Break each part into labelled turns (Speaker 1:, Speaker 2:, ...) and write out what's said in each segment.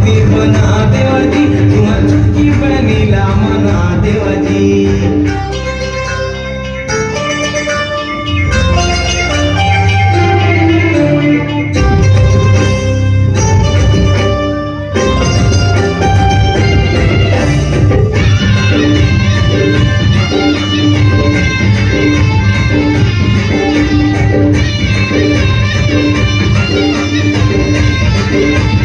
Speaker 1: बनौती बना देवाजी, तुम्हार चुटकी बनीला मना देवाजी।
Speaker 2: Thank you.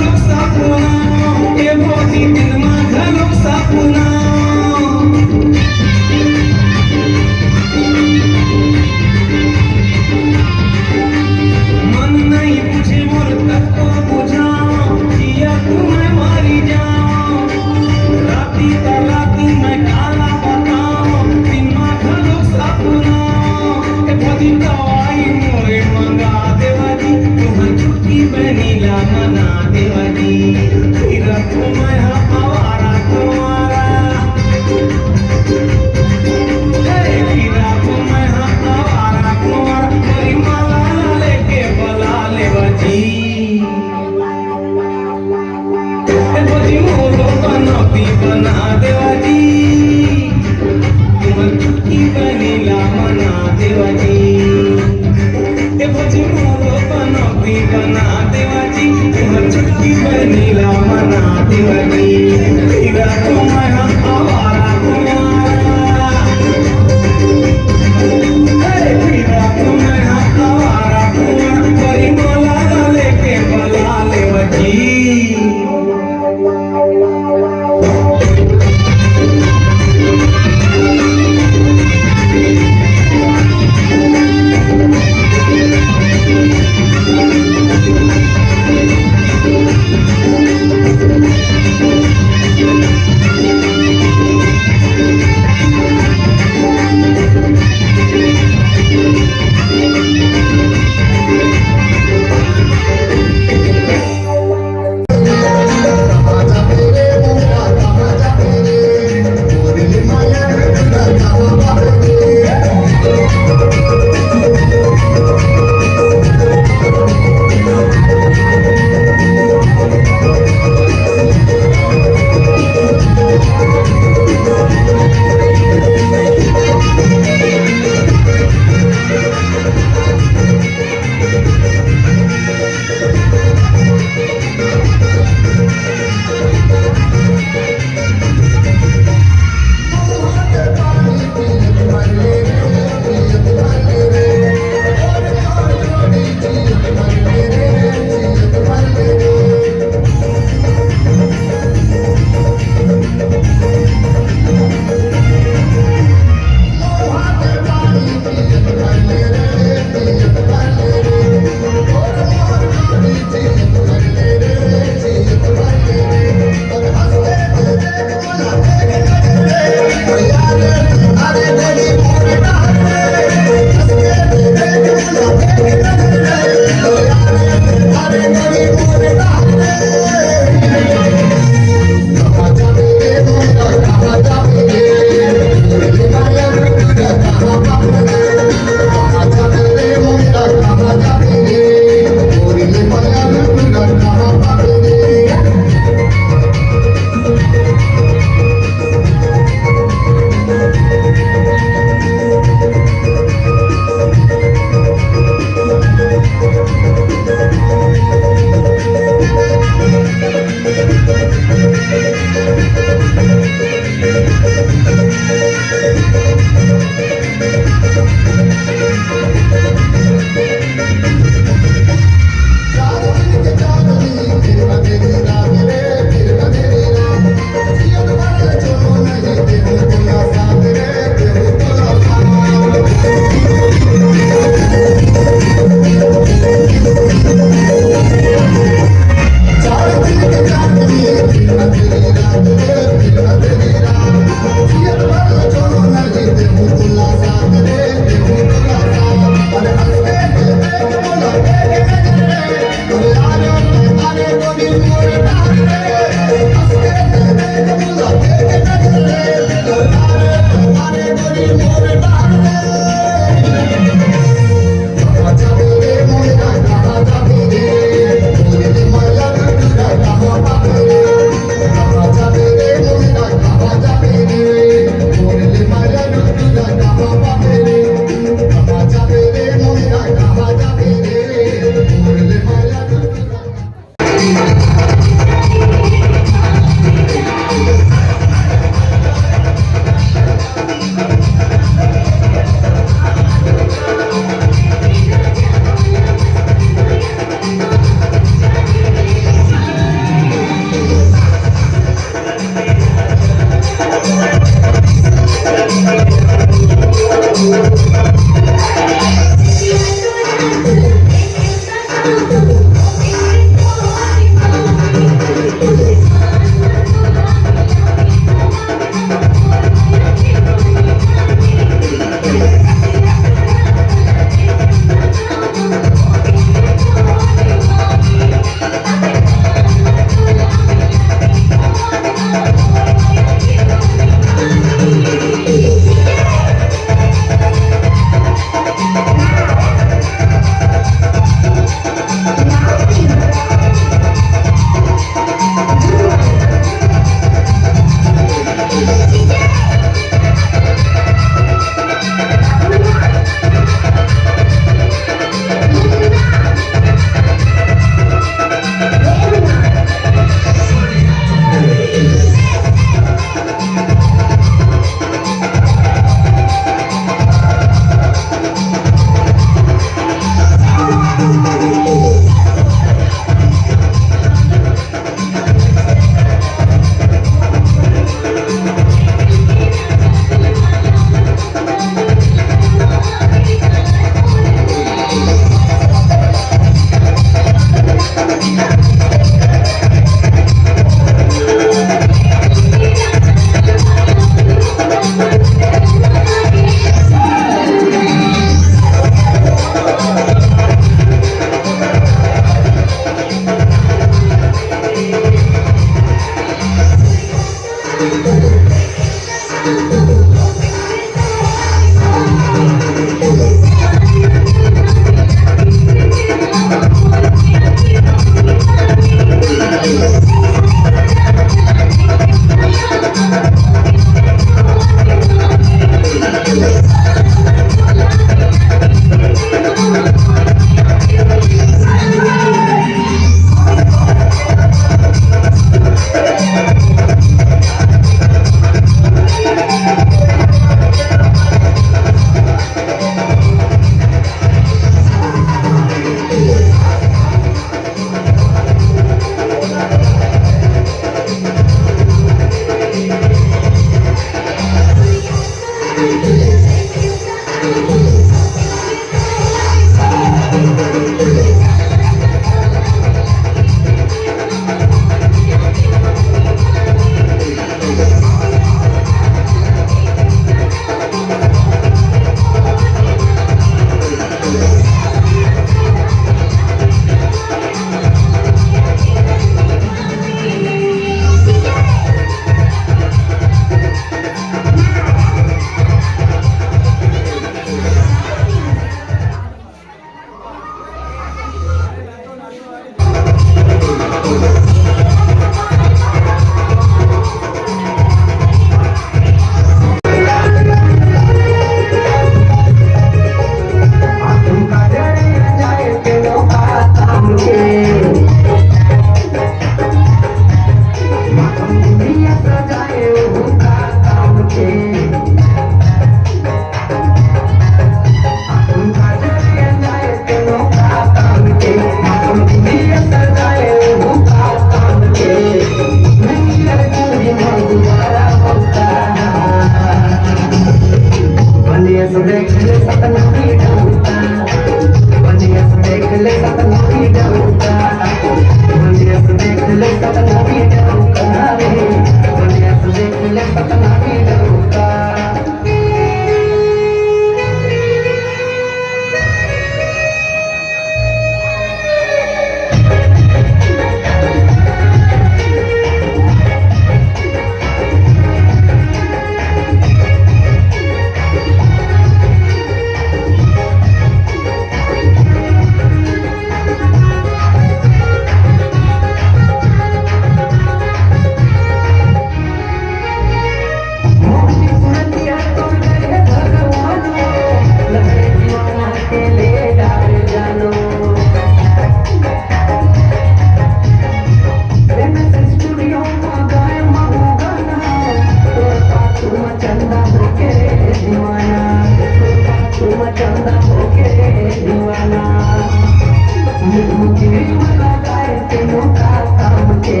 Speaker 2: के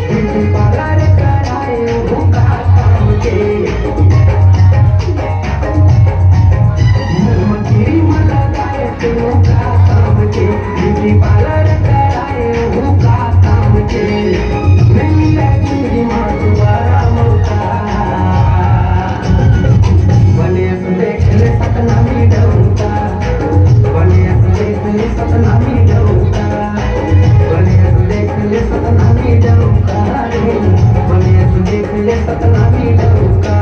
Speaker 2: ब्यूटी पार्लर कराए भूखा काम के क्रीम लगाए तेनों का काम के ब्यूटी पार्लर कराए भूखा काम के नहीं लगी माँ दोबारा मौका बने देख ले सपना भी डरता बने देख ले सपना भी डरता बने देख ले सपना भी डरता बने देख ले सपना भी डरता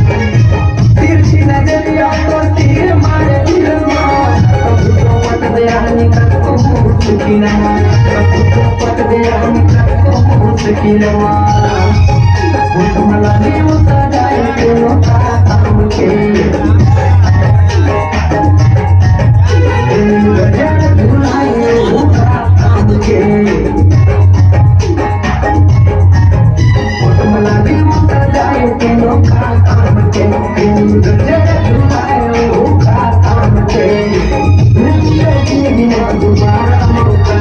Speaker 2: तिरछी नजरिया तो तीर मारे दिल में कभी तो पट गया निकल को मुश्किल में कभी तो पट गया निकल को मुश्किल में वो तुम लगे उतर जाए दोनों का काम के गजर धुलाए वो का काम के लगे उतर जाए तीनों का काम के गजर धुलाए वो का काम के दोबारा मौका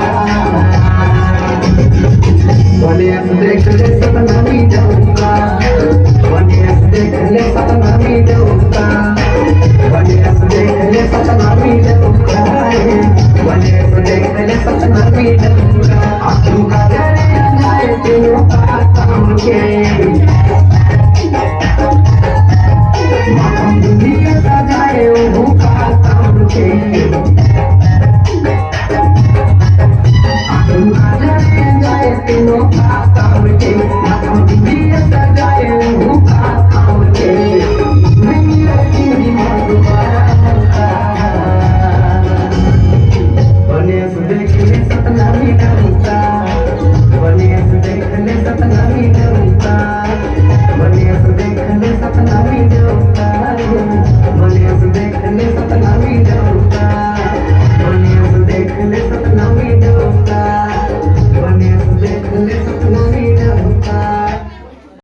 Speaker 2: बने देख ले सपना भी डरता बने देख ले सपना भी डरता बने देख ले सपना भी डरता बने देख ले सपना भी डरता आंखों का दरिया जाए तीनों का काम के माँ दुनिया का जाए वो का काम के आंखों का दरिया जाए तीनों का